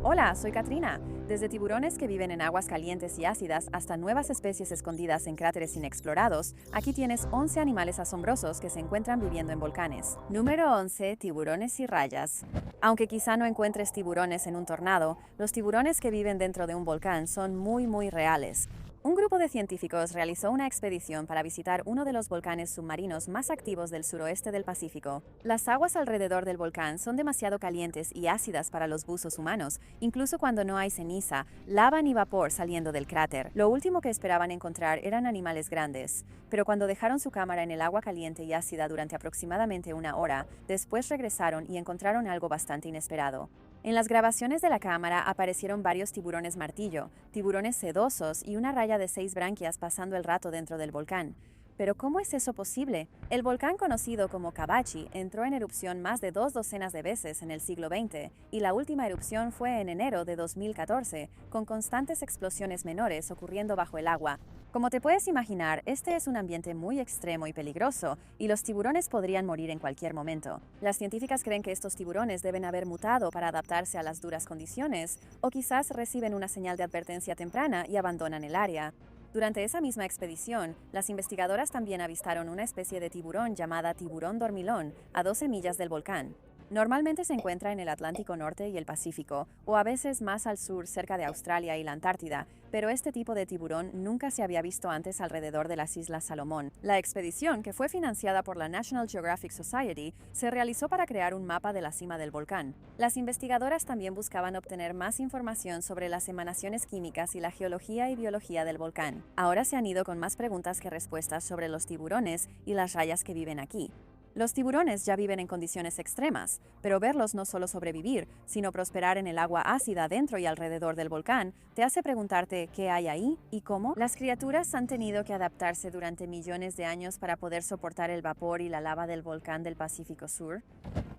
Hola, soy Katrina. Desde tiburones que viven en aguas calientes y ácidas hasta nuevas especies escondidas en cráteres inexplorados, aquí tienes 11 animales asombrosos que se encuentran viviendo en volcanes. Número 11. Tiburones y rayas. Aunque quizá no encuentres tiburones en un tornado, los tiburones que viven dentro de un volcán son muy reales. Un grupo de científicos realizó una expedición para visitar uno de los volcanes submarinos más activos del suroeste del Pacífico. Las aguas alrededor del volcán son demasiado calientes y ácidas para los buzos humanos, incluso cuando no hay ceniza, lava ni vapor saliendo del cráter. Lo último que esperaban encontrar eran animales grandes, pero cuando dejaron su cámara en el agua caliente y ácida durante aproximadamente una hora, después regresaron y encontraron algo bastante inesperado. En las grabaciones de la cámara aparecieron varios tiburones martillo, tiburones sedosos y una raya de 6 branquias pasando el rato dentro del volcán. Pero ¿cómo es eso posible? El volcán conocido como Cabachi entró en erupción más de 2 docenas de veces en el siglo XX, y la última erupción fue en enero de 2014, con constantes explosiones menores ocurriendo bajo el agua. Como te puedes imaginar, este es un ambiente muy extremo y peligroso, y los tiburones podrían morir en cualquier momento. Las científicas creen que estos tiburones deben haber mutado para adaptarse a las duras condiciones, o quizás reciben una señal de advertencia temprana y abandonan el área. Durante esa misma expedición, las investigadoras también avistaron una especie de tiburón llamada tiburón dormilón a 12 millas del volcán. Normalmente se encuentra en el Atlántico Norte y el Pacífico, o a veces más al sur cerca de Australia y la Antártida, pero este tipo de tiburón nunca se había visto antes alrededor de las Islas Salomón. La expedición, que fue financiada por la National Geographic Society, se realizó para crear un mapa de la cima del volcán. Las investigadoras también buscaban obtener más información sobre las emanaciones químicas y la geología y biología del volcán. Ahora se han ido con más preguntas que respuestas sobre los tiburones y las rayas que viven aquí. Los tiburones ya viven en condiciones extremas, pero verlos no solo sobrevivir, sino prosperar en el agua ácida dentro y alrededor del volcán, te hace preguntarte qué hay ahí y cómo. Las criaturas han tenido que adaptarse durante millones de años para poder soportar el vapor y la lava del volcán del Pacífico Sur.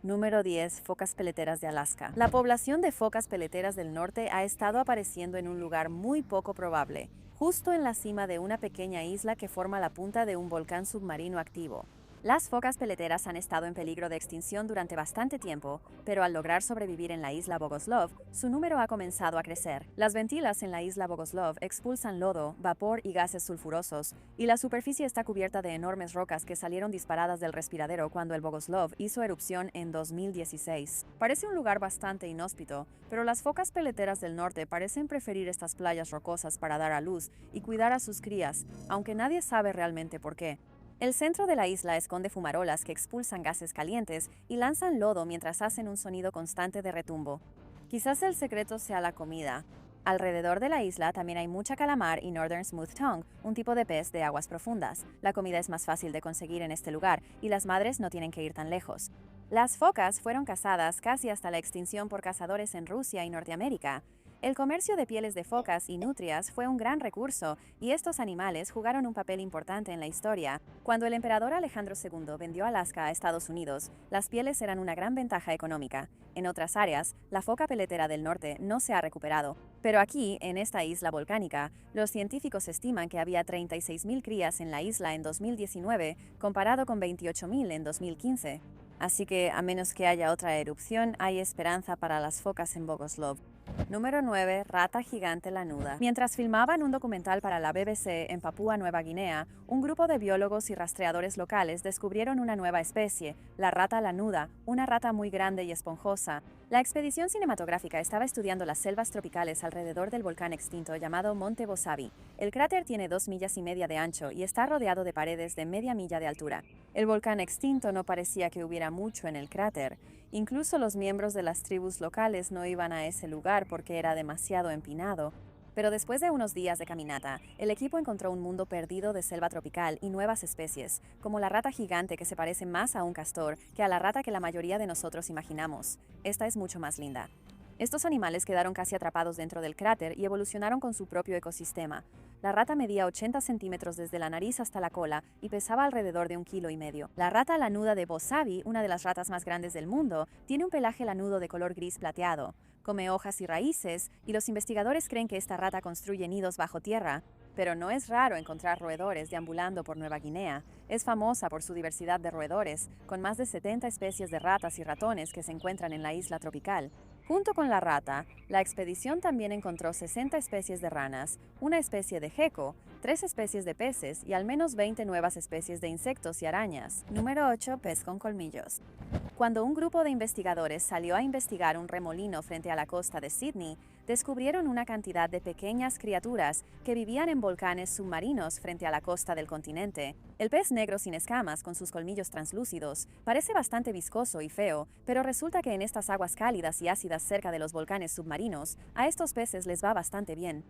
Número 10. Focas peleteras de Alaska. La población de focas peleteras del norte ha estado apareciendo en un lugar muy poco probable, justo en la cima de una pequeña isla que forma la punta de un volcán submarino activo. Las focas peleteras han estado en peligro de extinción durante bastante tiempo, pero al lograr sobrevivir en la isla Bogoslov, su número ha comenzado a crecer. Las ventilas en la isla Bogoslov expulsan lodo, vapor y gases sulfurosos, y la superficie está cubierta de enormes rocas que salieron disparadas del respiradero cuando el Bogoslov hizo erupción en 2016. Parece un lugar bastante inhóspito, pero las focas peleteras del norte parecen preferir estas playas rocosas para dar a luz y cuidar a sus crías, aunque nadie sabe realmente por qué. El centro de la isla esconde fumarolas que expulsan gases calientes y lanzan lodo mientras hacen un sonido constante de retumbo. Quizás el secreto sea la comida. Alrededor de la isla también hay mucha calamar y Northern Smooth Tongue, un tipo de pez de aguas profundas. La comida es más fácil de conseguir en este lugar y las madres no tienen que ir tan lejos. Las focas fueron cazadas casi hasta la extinción por cazadores en Rusia y Norteamérica. El comercio de pieles de focas y nutrias fue un gran recurso, y estos animales jugaron un papel importante en la historia. Cuando el emperador Alejandro II vendió Alaska a Estados Unidos, las pieles eran una gran ventaja económica. En otras áreas, la foca peletera del norte no se ha recuperado. Pero aquí, en esta isla volcánica, los científicos estiman que había 36.000 crías en la isla en 2019, comparado con 28.000 en 2015. Así que, a menos que haya otra erupción, hay esperanza para las focas en Bogoslov. Número 9. Rata gigante lanuda. Mientras filmaban un documental para la BBC en Papúa Nueva Guinea, un grupo de biólogos y rastreadores locales descubrieron una nueva especie, la rata lanuda, una rata muy grande y esponjosa. La expedición cinematográfica estaba estudiando las selvas tropicales alrededor del volcán extinto llamado Monte Bosavi. El cráter tiene 2,5 millas de ancho y está rodeado de paredes de media milla de altura. El volcán extinto no parecía que hubiera mucho en el cráter. Incluso los miembros de las tribus locales no iban a ese lugar porque era demasiado empinado. Pero después de unos días de caminata, el equipo encontró un mundo perdido de selva tropical y nuevas especies, como la rata gigante que se parece más a un castor que a la rata que la mayoría de nosotros imaginamos. Esta es mucho más linda. Estos animales quedaron casi atrapados dentro del cráter y evolucionaron con su propio ecosistema. La rata medía 80 centímetros desde la nariz hasta la cola y pesaba alrededor de 1,5 kilos. La rata lanuda de Bosavi, una de las ratas más grandes del mundo, tiene un pelaje lanudo de color gris plateado. Come hojas y raíces, y los investigadores creen que esta rata construye nidos bajo tierra. Pero no es raro encontrar roedores deambulando por Nueva Guinea. Es famosa por su diversidad de roedores, con más de 70 especies de ratas y ratones que se encuentran en la isla tropical. Junto con la rata, la expedición también encontró 60 especies de ranas, una especie de gecko, 3 especies de peces y al menos 20 nuevas especies de insectos y arañas. Número 8. Pez con colmillos. Cuando un grupo de investigadores salió a investigar un remolino frente a la costa de Sydney, descubrieron una cantidad de pequeñas criaturas que vivían en volcanes submarinos frente a la costa del continente. El pez negro sin escamas, con sus colmillos translúcidos, parece bastante viscoso y feo, pero resulta que en estas aguas cálidas y ácidas cerca de los volcanes submarinos, a estos peces les va bastante bien.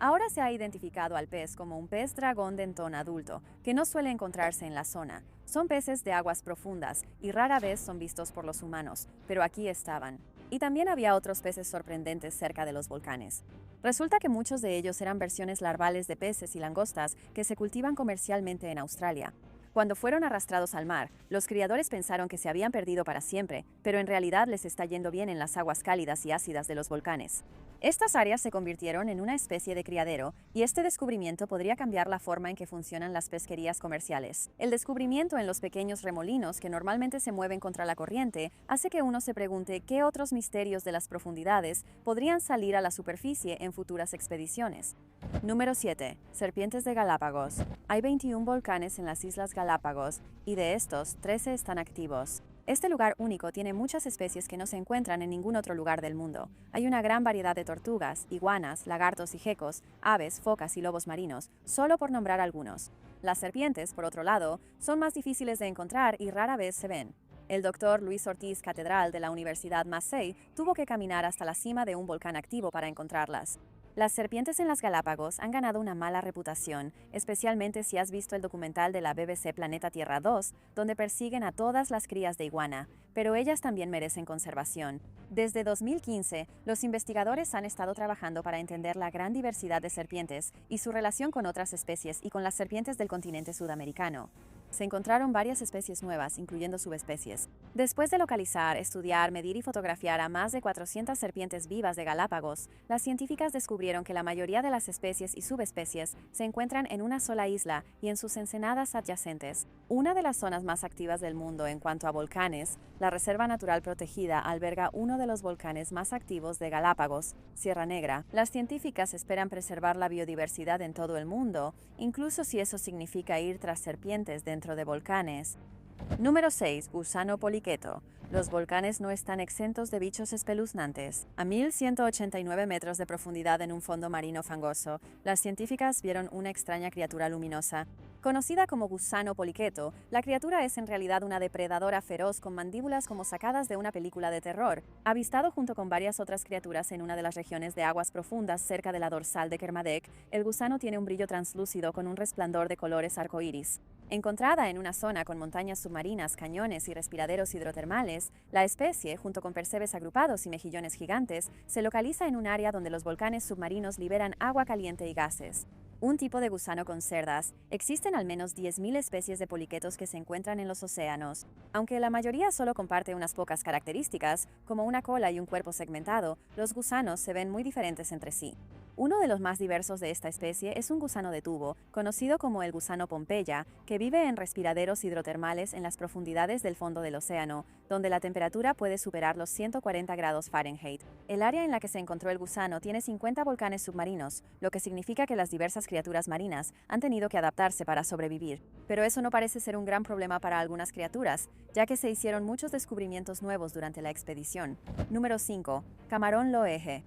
Ahora se ha identificado al pez como un pez dragón dentón adulto, que no suele encontrarse en la zona. Son peces de aguas profundas y rara vez son vistos por los humanos, pero aquí estaban. Y también había otros peces sorprendentes cerca de los volcanes. Resulta que muchos de ellos eran versiones larvales de peces y langostas que se cultivan comercialmente en Australia. Cuando fueron arrastrados al mar, los criadores pensaron que se habían perdido para siempre, pero en realidad les está yendo bien en las aguas cálidas y ácidas de los volcanes. Estas áreas se convirtieron en una especie de criadero, y este descubrimiento podría cambiar la forma en que funcionan las pesquerías comerciales. El descubrimiento en los pequeños remolinos que normalmente se mueven contra la corriente hace que uno se pregunte qué otros misterios de las profundidades podrían salir a la superficie en futuras expediciones. Número 7. Serpientes de Galápagos. Hay 21 volcanes en las Islas Galápagos, y de estos, 13 están activos. Este lugar único tiene muchas especies que no se encuentran en ningún otro lugar del mundo. Hay una gran variedad de tortugas, iguanas, lagartos y gecos, aves, focas y lobos marinos, solo por nombrar algunos. Las serpientes, por otro lado, son más difíciles de encontrar y rara vez se ven. El doctor Luis Ortiz Catedral de la Universidad Massey tuvo que caminar hasta la cima de un volcán activo para encontrarlas. Las serpientes en las Galápagos han ganado una mala reputación, especialmente si has visto el documental de la BBC Planeta Tierra 2, donde persiguen a todas las crías de iguana, pero ellas también merecen conservación. Desde 2015, los investigadores han estado trabajando para entender la gran diversidad de serpientes y su relación con otras especies y con las serpientes del continente sudamericano. Se encontraron varias especies nuevas, incluyendo subespecies. Después de localizar, estudiar, medir y fotografiar a más de 400 serpientes vivas de Galápagos, las científicas descubrieron que la mayoría de las especies y subespecies se encuentran en una sola isla y en sus ensenadas adyacentes. Una de las zonas más activas del mundo en cuanto a volcanes, la Reserva Natural Protegida alberga uno de los volcanes más activos de Galápagos, Sierra Negra. Las científicas esperan preservar la biodiversidad en todo el mundo, incluso si eso significa ir tras serpientes dentro de volcanes. Número 6. Gusano poliqueto. Los volcanes no están exentos de bichos espeluznantes. A 1189 metros de profundidad en un fondo marino fangoso, las científicas vieron una extraña criatura luminosa. Conocida como gusano poliqueto, la criatura es en realidad una depredadora feroz con mandíbulas como sacadas de una película de terror. Avistado junto con varias otras criaturas en una de las regiones de aguas profundas cerca de la dorsal de Kermadec, el gusano tiene un brillo translúcido con un resplandor de colores arcoíris. Encontrada en una zona con montañas submarinas, cañones y respiraderos hidrotermales, la especie, junto con percebes agrupados y mejillones gigantes, se localiza en un área donde los volcanes submarinos liberan agua caliente y gases. Un tipo de gusano con cerdas. Existen al menos 10.000 especies de poliquetos que se encuentran en los océanos. Aunque la mayoría solo comparte unas pocas características, como una cola y un cuerpo segmentado, los gusanos se ven muy diferentes entre sí. Uno de los más diversos de esta especie es un gusano de tubo, conocido como el gusano pompeya, que vive en respiraderos hidrotermales en las profundidades del fondo del océano, donde la temperatura puede superar los 140 grados Fahrenheit. El área en la que se encontró el gusano tiene 50 volcanes submarinos, lo que significa que las diversas criaturas marinas han tenido que adaptarse para sobrevivir. Pero eso no parece ser un gran problema para algunas criaturas, ya que se hicieron muchos descubrimientos nuevos durante la expedición. Número 5. Camarón loeje.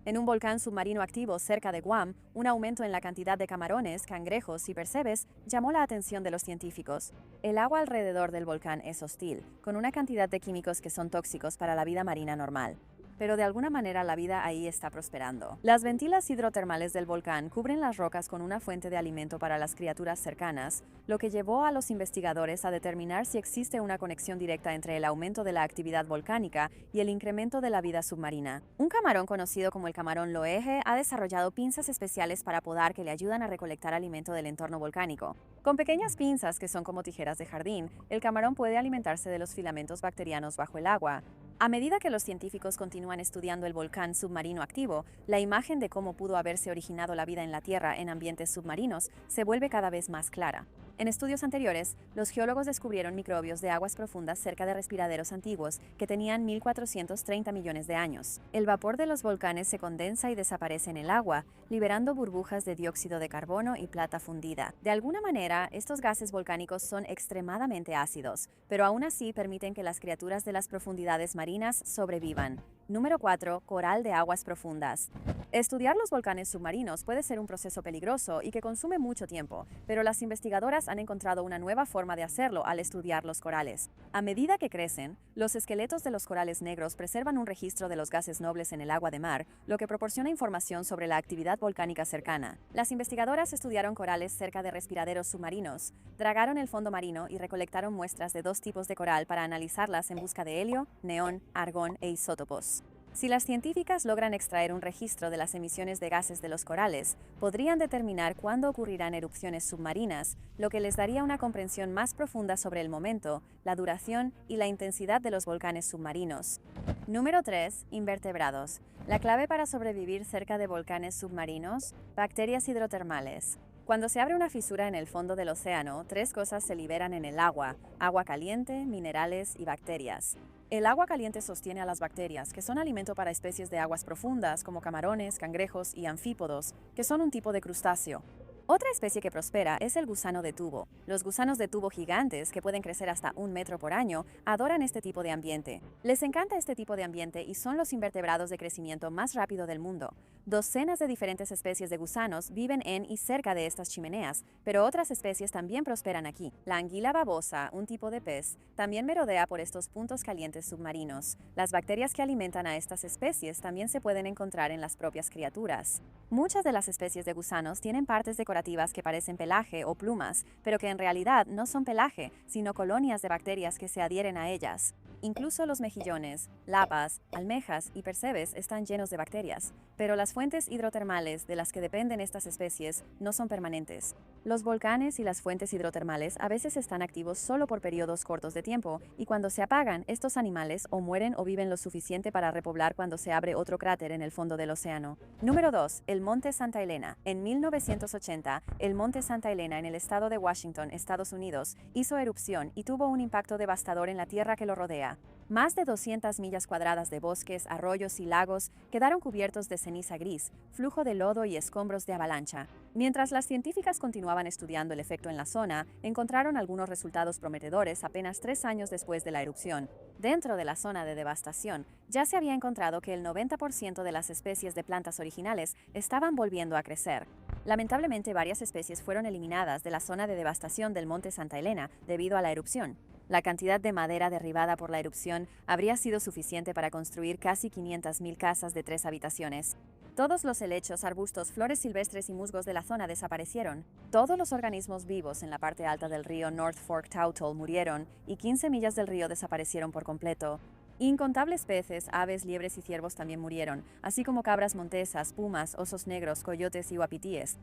En un volcán submarino activo cerca de Guam, un aumento en la cantidad de camarones, cangrejos y percebes llamó la atención de los científicos. El agua alrededor del volcán es hostil, con una cantidad de químicos que son tóxicos para la vida marina normal. Pero de alguna manera la vida ahí está prosperando. Las ventilas hidrotermales del volcán cubren las rocas con una fuente de alimento para las criaturas cercanas, lo que llevó a los investigadores a determinar si existe una conexión directa entre el aumento de la actividad volcánica y el incremento de la vida submarina. Un camarón conocido como el camarón loeje ha desarrollado pinzas especiales para podar que le ayudan a recolectar alimento del entorno volcánico. Con pequeñas pinzas que son como tijeras de jardín, el camarón puede alimentarse de los filamentos bacterianos bajo el agua. A medida que los científicos continúan estudiando el volcán submarino activo, la imagen de cómo pudo haberse originado la vida en la Tierra en ambientes submarinos se vuelve cada vez más clara. En estudios anteriores, los geólogos descubrieron microbios de aguas profundas cerca de respiraderos antiguos que tenían 1430 millones de años. El vapor de los volcanes se condensa y desaparece en el agua, liberando burbujas de dióxido de carbono y plata fundida. De alguna manera, estos gases volcánicos son extremadamente ácidos, pero aún así permiten que las criaturas de las profundidades marinas sobrevivan. Número 4. Coral de aguas profundas. Estudiar los volcanes submarinos puede ser un proceso peligroso y que consume mucho tiempo, pero las investigadoras han encontrado una nueva forma de hacerlo al estudiar los corales. A medida que crecen, los esqueletos de los corales negros preservan un registro de los gases nobles en el agua de mar, lo que proporciona información sobre la actividad volcánica cercana. Las investigadoras estudiaron corales cerca de respiraderos submarinos, dragaron el fondo marino y recolectaron muestras de dos tipos de coral para analizarlas en busca de helio, neón, argón e isótopos. Si las científicas logran extraer un registro de las emisiones de gases de los corales, podrían determinar cuándo ocurrirán erupciones submarinas, lo que les daría una comprensión más profunda sobre el momento, la duración y la intensidad de los volcanes submarinos. Número 3. Invertebrados. La clave para sobrevivir cerca de volcanes submarinos: bacterias hidrotermales. Cuando se abre una fisura en el fondo del océano, tres cosas se liberan en el agua: agua caliente, minerales y bacterias. El agua caliente sostiene a las bacterias, que son alimento para especies de aguas profundas como camarones, cangrejos y anfípodos, que son un tipo de crustáceo. Otra especie que prospera es el gusano de tubo. Los gusanos de tubo gigantes, que pueden crecer hasta 1 metro por año, adoran este tipo de ambiente. Les encanta este tipo de ambiente y son los invertebrados de crecimiento más rápido del mundo. Docenas de diferentes especies de gusanos viven en y cerca de estas chimeneas, pero otras especies también prosperan aquí. La anguila babosa, un tipo de pez, también merodea por estos puntos calientes submarinos. Las bacterias que alimentan a estas especies también se pueden encontrar en las propias criaturas. Muchas de las especies de gusanos tienen partes decorativas que parecen pelaje o plumas, pero que en realidad no son pelaje, sino colonias de bacterias que se adhieren a ellas. Incluso los mejillones, lapas, almejas y percebes están llenos de bacterias, pero las fuentes hidrotermales de las que dependen estas especies no son permanentes. Los volcanes y las fuentes hidrotermales a veces están activos solo por periodos cortos de tiempo, y cuando se apagan, estos animales o mueren o viven lo suficiente para repoblar cuando se abre otro cráter en el fondo del océano. Número 2. El Monte Santa Elena. En 1980, el Monte Santa Elena en el estado de Washington, Estados Unidos, hizo erupción y tuvo un impacto devastador en la tierra que lo rodea. Más de 200 millas cuadradas de bosques, arroyos y lagos quedaron cubiertos de ceniza gris, flujo de lodo y escombros de avalancha. Mientras las científicas continuaban estudiando el efecto en la zona, encontraron algunos resultados prometedores apenas 3 años después de la erupción. Dentro de la zona de devastación, ya se había encontrado que el 90% de las especies de plantas originales estaban volviendo a crecer. Lamentablemente, varias especies fueron eliminadas de la zona de devastación del Monte Santa Elena debido a la erupción. La cantidad de madera derribada por la erupción habría sido suficiente para construir casi 500,000 casas de 3 habitaciones. Todos los helechos, arbustos, flores silvestres y musgos de la zona desaparecieron. Todos los organismos vivos en la parte alta del río North Fork Toutle murieron y 15 millas del río desaparecieron por completo. Incontables peces, aves, liebres y ciervos también murieron, así como cabras montesas, pumas, osos negros, coyotes y uapitíes.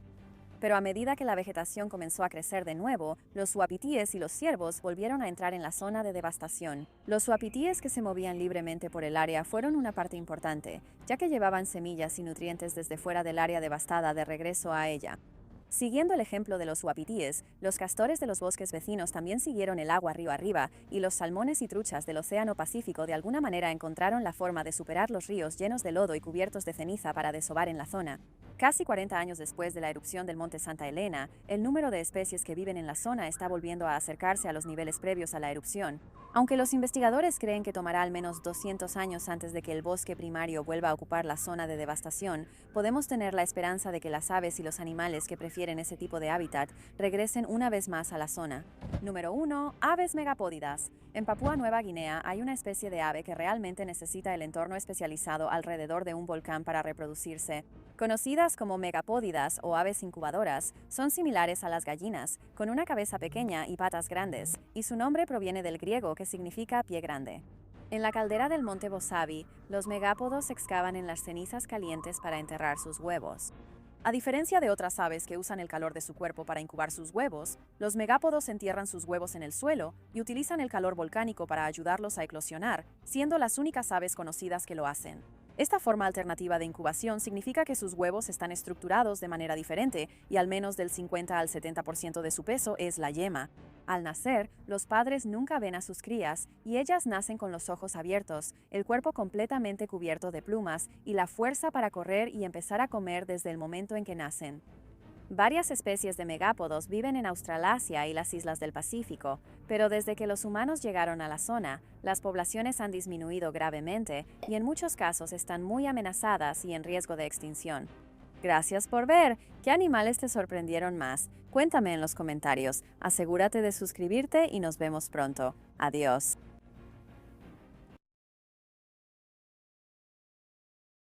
Pero a medida que la vegetación comenzó a crecer de nuevo, los uapitíes y los ciervos volvieron a entrar en la zona de devastación. Los uapitíes que se movían libremente por el área fueron una parte importante, ya que llevaban semillas y nutrientes desde fuera del área devastada de regreso a ella. Siguiendo el ejemplo de los uapitíes, los castores de los bosques vecinos también siguieron el agua río arriba, y los salmones y truchas del Océano Pacífico de alguna manera encontraron la forma de superar los ríos llenos de lodo y cubiertos de ceniza para desovar en la zona. Casi 40 años después de la erupción del Monte Santa Elena, el número de especies que viven en la zona está volviendo a acercarse a los niveles previos a la erupción. Aunque los investigadores creen que tomará al menos 200 años antes de que el bosque primario vuelva a ocupar la zona de devastación, podemos tener la esperanza de que las aves y los animales que prefieren ese tipo de hábitat regresen una vez más a la zona. Número 1. Aves megapódidas. En Papúa Nueva Guinea hay una especie de ave que realmente necesita el entorno especializado alrededor de un volcán para reproducirse. Conocidas como megapódidas o aves incubadoras, son similares a las gallinas, con una cabeza pequeña y patas grandes, y su nombre proviene del griego que significa pie grande. En la caldera del monte Bosavi, los megápodos excavan en las cenizas calientes para enterrar sus huevos. A diferencia de otras aves que usan el calor de su cuerpo para incubar sus huevos, los megápodos entierran sus huevos en el suelo y utilizan el calor volcánico para ayudarlos a eclosionar, siendo las únicas aves conocidas que lo hacen. Esta forma alternativa de incubación significa que sus huevos están estructurados de manera diferente y al menos del 50 al 70% de su peso es la yema. Al nacer, los padres nunca ven a sus crías y ellas nacen con los ojos abiertos, el cuerpo completamente cubierto de plumas y la fuerza para correr y empezar a comer desde el momento en que nacen. Varias especies de megápodos viven en Australasia y las islas del Pacífico, pero desde que los humanos llegaron a la zona, las poblaciones han disminuido gravemente y en muchos casos están muy amenazadas y en riesgo de extinción. Gracias por ver. ¿Qué animales te sorprendieron más? Cuéntame en los comentarios. Asegúrate de suscribirte y nos vemos pronto. Adiós.